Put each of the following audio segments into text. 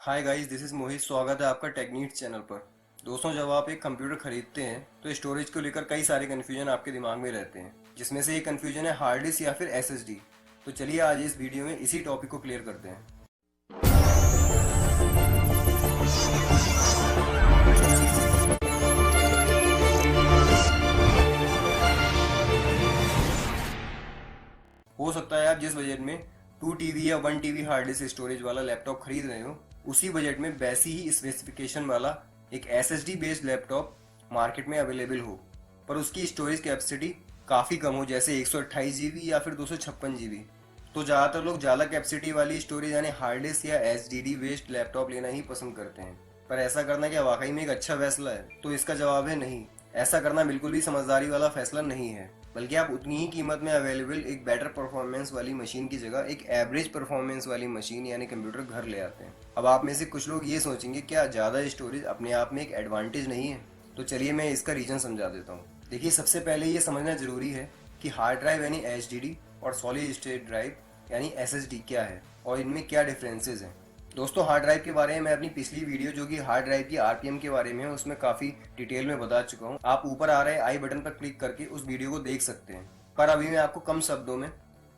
Hi guys, this is मोहित। स्वागत है आपका टेकनीट्स चैनल पर। दोस्तों, जब आप एक कंप्यूटर खरीदते हैं तो स्टोरेज को लेकर कई सारे कन्फ्यूजन आपके दिमाग में रहते हैं, जिसमें से एक कन्फ्यूजन है हार्ड डिस्क या फिर एसएसडी। तो चलिए आज इस वीडियो में इसी टॉपिक को क्लियर करते हैं। हो सकता है आप जिस बजट में 2 TB या 1 TB हार्ड डिस्क स्टोरेज वाला लैपटॉप खरीद रहे हो, उसी बजट में वैसी ही स्पेसिफिकेशन वाला एक एसएसडी बेस्ड लैपटॉप मार्केट में अवेलेबल हो, पर उसकी स्टोरेज कैपेसिटी काफ़ी कम हो, जैसे 128 GB या फिर 256 GB। तो ज़्यादातर लोग ज़्यादा कैपेसिटी वाली स्टोरेज यानी हार्ड डिस्क या एचडीडी बेस्ड लैपटॉप लेना ही पसंद करते हैं। पर ऐसा करना क्या वाकई में एक अच्छा फैसला है? तो इसका जवाब है नहीं। ऐसा करना बिल्कुल भी समझदारी वाला फैसला नहीं है, बल्कि आप उतनी ही कीमत में अवेलेबल एक बेटर परफॉर्मेंस वाली मशीन की जगह एक एवरेज परफॉर्मेंस वाली मशीन यानी कंप्यूटर घर ले आते हैं। अब आप में से कुछ लोग ये सोचेंगे, क्या ज़्यादा स्टोरेज अपने आप में एक एडवांटेज नहीं है? तो चलिए मैं इसका रीज़न समझा देता हूँ। देखिए, सबसे पहले ये समझना ज़रूरी है कि हार्ड ड्राइव यानी एचडीडी और सॉलिड स्टेट ड्राइव यानी एसएसडी क्या है और इनमें क्या डिफरेंसेस हैं। दोस्तों, हार्ड ड्राइव के बारे में मैं अपनी पिछली वीडियो जो कि हार्ड ड्राइव की आरपीएम के बारे में है उसमें काफ़ी डिटेल में बता चुका हूँ। आप ऊपर आ रहे आई बटन पर क्लिक करके उस वीडियो को देख सकते हैं। पर अभी मैं आपको कम शब्दों में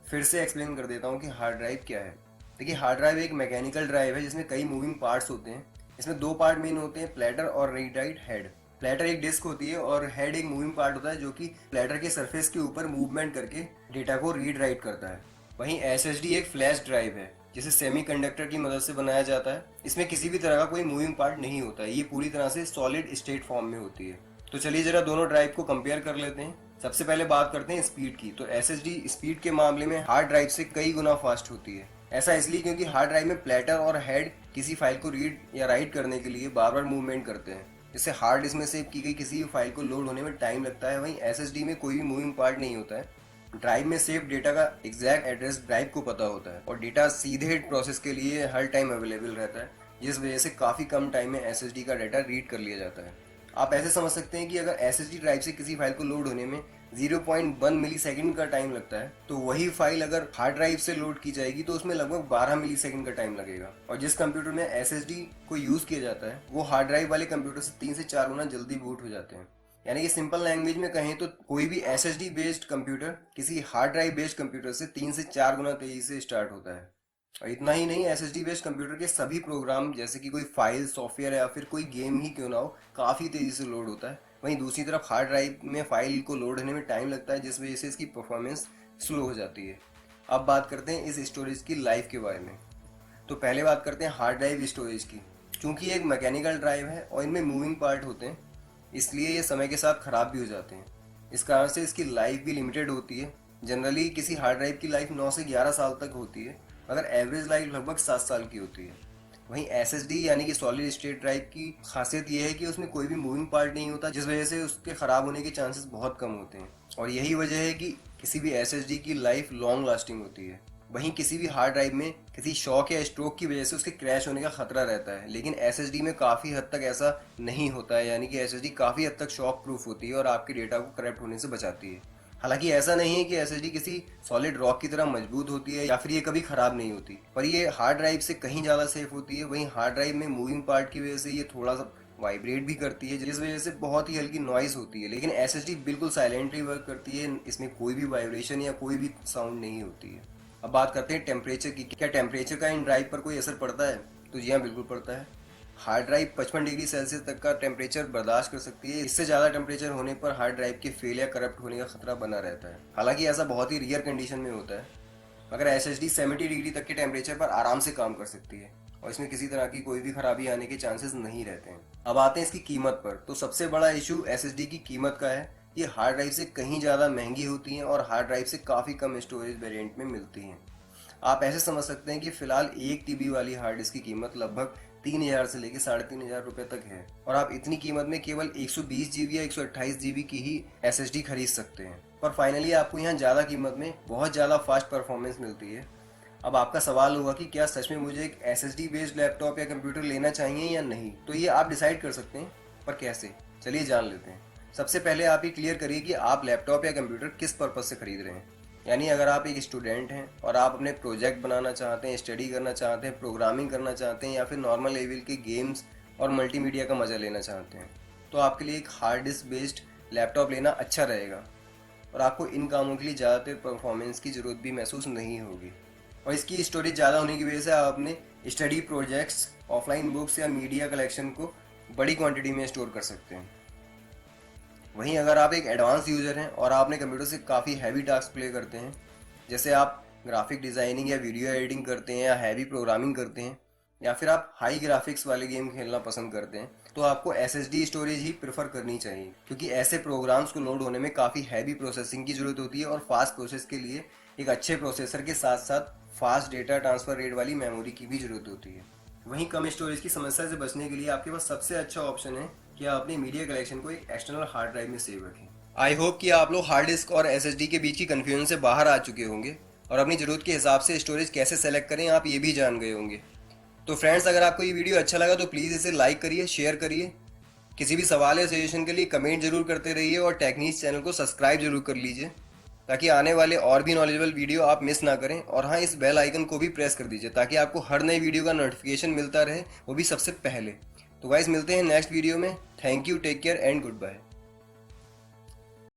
फिर से एक्सप्लेन कर देता हूँ कि हार्ड ड्राइव क्या है। देखिए, हार्ड ड्राइव एक मैकेनिकल ड्राइव है जिसमें कई मूविंग पार्ट्स होते हैं। इसमें दो पार्ट मेन होते हैं, प्लेटर और रीड राइट हेड। प्लेटर एक डिस्क होती है और हेड एक मूविंग पार्ट होता है जो कि प्लेटर के सरफेस के ऊपर मूवमेंट करके डेटा को रीड राइट करता है। वहीं एसएसडी एक फ्लैश ड्राइव है जिसे सेमीकंडक्टर की मदद से बनाया जाता है। इसमें किसी भी तरह का कोई मूविंग पार्ट नहीं होता है, ये पूरी तरह से सॉलिड स्टेट फॉर्म में होती है। तो चलिए जरा दोनों ड्राइव को कंपेयर कर लेते हैं। सबसे पहले बात करते हैं स्पीड की। तो एसएसडी स्पीड के मामले में हार्ड ड्राइव से कई गुना फास्ट होती है। ऐसा इसलिए क्योंकि हार्ड ड्राइव में प्लेटर और हेड किसी फाइल को रीड या राइट करने के लिए बार बार मूवमेंट करते हैं, जिससे हार्ड डिस्क में सेव की गई किसी भी फाइल को लोड होने में टाइम लगता है। वहीं एसएसडी में कोई भी मूविंग पार्ट नहीं होता है। ड्राइव में सेव डेटा का एग्जैक्ट एड्रेस ड्राइव को पता होता है और डेटा सीधे प्रोसेस के लिए हर टाइम अवेलेबल रहता है, जिस वजह से काफ़ी कम टाइम में एसएसडी का डेटा रीड कर लिया जाता है। आप ऐसे समझ सकते हैं कि अगर एसएसडी ड्राइव से किसी फाइल को लोड होने में 0.1 मिली सेकेंड का टाइम लगता है, तो वही फाइल अगर हार्ड ड्राइव से लोड की जाएगी तो उसमें लगभग 12 मिली सेकेंड का टाइम लगेगा। और जिस कंप्यूटर में एसएसडी को यूज़ किया जाता है वो हार्ड ड्राइव वाले कंप्यूटर से 3 से 4 गुना जल्दी बूट हो जाते हैं। यानी कि सिंपल लैंग्वेज में कहें तो कोई भी एसएसडी बेस्ड कंप्यूटर किसी हार्ड ड्राइव बेस्ड कंप्यूटर से 3 से 4 गुना तेजी से स्टार्ट होता है। और इतना ही नहीं, एसएसडी बेस्ड कंप्यूटर के सभी प्रोग्राम जैसे कि कोई फाइल, सॉफ्टवेयर या फिर कोई गेम ही क्यों ना हो, काफ़ी तेज़ी से लोड होता है। वहीं दूसरी तरफ हार्ड ड्राइव में फाइल को लोड होने में टाइम लगता है, जिस वजह से इसकी परफॉर्मेंस स्लो हो जाती है। अब बात करते हैं इस स्टोरेज की लाइफ के बारे में। तो पहले बात करते हैं हार्ड ड्राइव स्टोरेज की। चूँकि एक मैकेनिकल ड्राइव है और इनमें मूविंग पार्ट होते हैं, इसलिए ये समय के साथ ख़राब भी हो जाते हैं। इस कारण से इसकी लाइफ भी लिमिटेड होती है। जनरली किसी हार्ड ड्राइव की लाइफ 9 से 11 साल तक होती है, मगर एवरेज लाइफ लगभग 7 साल की होती है। वहीं एसएसडी यानी कि सॉलिड स्टेट ड्राइव की खासियत यह है कि उसमें कोई भी मूविंग पार्ट नहीं होता, जिस वजह से उसके ख़राब होने के चांसेस बहुत कम होते हैं। और यही वजह है कि किसी भी एसएसडी की लाइफ लॉन्ग लास्टिंग होती है। वहीं किसी भी हार्ड ड्राइव में किसी शॉक या स्ट्रोक की वजह से उसके क्रैश होने का खतरा रहता है, लेकिन एसएसडी में काफ़ी हद तक ऐसा नहीं होता है। यानी कि एसएसडी काफ़ी हद तक शॉक प्रूफ होती है और आपके डेटा को करप्ट होने से बचाती है। हालांकि ऐसा नहीं है कि एसएसडी किसी सॉलिड रॉक की तरह मजबूत होती है या फिर ये कभी ख़राब नहीं होती, पर ये हार्ड ड्राइव से कहीं ज़्यादा सेफ होती है। वहीं हार्ड ड्राइव में मूविंग पार्ट की वजह से ये थोड़ा सा वाइब्रेट भी करती है, जिस वजह से बहुत ही हल्की नॉइज होती है। लेकिन एसएसडी बिल्कुल साइलेंटली वर्क करती है, इसमें कोई भी वाइब्रेशन या कोई भी साउंड नहीं होती है। अब बात करते हैं टेम्परेचर की। क्या टेम्परेचर का इन ड्राइव पर कोई असर पड़ता है? तो जी हाँ, बिल्कुल पड़ता है। हार्ड ड्राइव 55 डिग्री सेल्सियस तक का टेम्परेचर बर्दाश्त कर सकती है। इससे ज़्यादा टेम्परेचर होने पर हार्ड ड्राइव के फेल या करप्ट होने का खतरा बना रहता है। हालांकि ऐसा बहुत ही रियर कंडीशन में होता है, मगर एसएसडी 70 डिग्री तक के टेम्परेचर पर आराम से काम कर सकती है और इसमें किसी तरह की कोई भी खराबी आने के चांसेस नहीं रहते हैं। अब आते हैं इसकी कीमत पर। तो सबसे बड़ा इशू एसएसडी की कीमत का है। ये हार्ड ड्राइव से कहीं ज़्यादा महंगी होती हैं और हार्ड ड्राइव से काफ़ी कम स्टोरेज वेरिएंट में मिलती हैं। आप ऐसे समझ सकते हैं कि फिलहाल 1 TB वाली हार्ड डिस्क की कीमत लगभग 3000 से लेकर 3500 रुपये तक है और आप इतनी कीमत में केवल 120 GB या 128 GB की ही एसएसडी खरीद सकते हैं। पर फाइनली आपको यहाँ ज़्यादा कीमत में बहुत ज़्यादा फास्ट परफॉर्मेंस मिलती है। अब आपका सवाल होगा कि क्या सच में मुझे एक एसएसडी बेस्ड लैपटॉप या कंप्यूटर लेना चाहिए या नहीं? तो ये आप डिसाइड कर सकते हैं, पर कैसे? चलिए जान लेते हैं। सबसे पहले आप ये क्लियर करिए कि आप लैपटॉप या कंप्यूटर किस पर्पज़ से खरीद रहे हैं। यानी अगर आप एक स्टूडेंट हैं और आप अपने प्रोजेक्ट बनाना चाहते हैं, स्टडी करना चाहते हैं, प्रोग्रामिंग करना चाहते हैं या फिर नॉर्मल लेवल के गेम्स और मल्टीमीडिया का मज़ा लेना चाहते हैं, तो आपके लिए एक हार्ड डिस्क बेस्ड लैपटॉप लेना अच्छा रहेगा और आपको इन कामों के लिए ज़्यादातर परफॉर्मेंस की ज़रूरत भी महसूस नहीं होगी। और इसकी स्टोरेज ज़्यादा होने की वजह से आप अपने स्टडी प्रोजेक्ट्स, ऑफलाइन बुक्स या मीडिया कलेक्शन को बड़ी क्वांटिटी में स्टोर कर सकते हैं। वहीं अगर आप एक एडवांस यूज़र हैं और आपने कंप्यूटर से काफ़ी हैवी टास्क प्ले करते हैं, जैसे आप ग्राफिक डिज़ाइनिंग या वीडियो एडिटिंग करते हैं या हैवी प्रोग्रामिंग करते हैं या फिर आप हाई ग्राफिक्स वाले गेम खेलना पसंद करते हैं, तो आपको SSD स्टोरेज ही प्रेफर करनी चाहिए, क्योंकि ऐसे प्रोग्राम्स को लोड होने में काफ़ी हैवी प्रोसेसिंग की ज़रूरत होती है और फास्ट प्रोसेस के लिए एक अच्छे प्रोसेसर के साथ साथ फास्ट डेटा ट्रांसफ़र रेट वाली मेमोरी की भी ज़रूरत होती है। वहीं कम स्टोरेज की समस्या से बचने के लिए आपके पास सबसे अच्छा ऑप्शन है कि आप अपने मीडिया कलेक्शन को एक एक्सटर्नल हार्ड ड्राइव में सेव रखें। आई होप कि आप लोग हार्ड डिस्क और SSD के बीच की कन्फ्यूजन से बाहर आ चुके होंगे और अपनी ज़रूरत के हिसाब से स्टोरेज कैसे सेलेक्ट करें आप ये भी जान गए होंगे। तो फ्रेंड्स, अगर आपको ये वीडियो अच्छा लगा तो प्लीज़ इसे लाइक करिए, शेयर करिए। किसी भी सवाल या सजेशन के लिए कमेंट जरूर करते रहिए और टेक्निक्स चैनल को सब्सक्राइब जरूर कर लीजिए ताकि आने वाले और भी नॉलेजेबल वीडियो आप मिस ना करें। और हाँ, इस बेल आइकन को भी प्रेस कर दीजिए ताकि आपको हर नई वीडियो का नोटिफिकेशन मिलता रहे, वो भी सबसे पहले। तो गाइस, मिलते हैं नेक्स्ट वीडियो में। Thank you, take care and good bye.